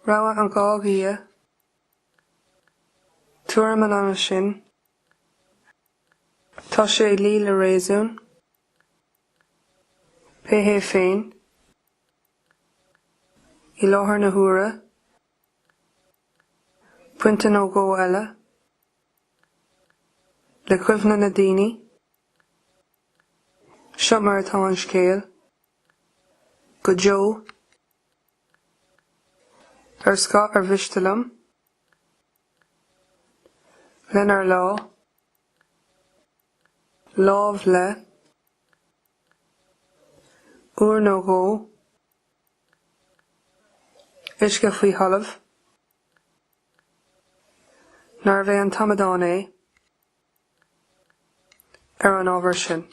Rawa an gágaí, tuairm an sin, tá sé lí le réasún, péhé féin, I láthair na huaire, puinteann ó gó eile, le cuimhne na daoine, seo mar atá an scéal, go Joe, ar scot ar bhiste liom, linn ar lá, lámh le, uair nó gó, uisce faoi thalamh, nar bheith an tamadán é, ar an ábhar sin.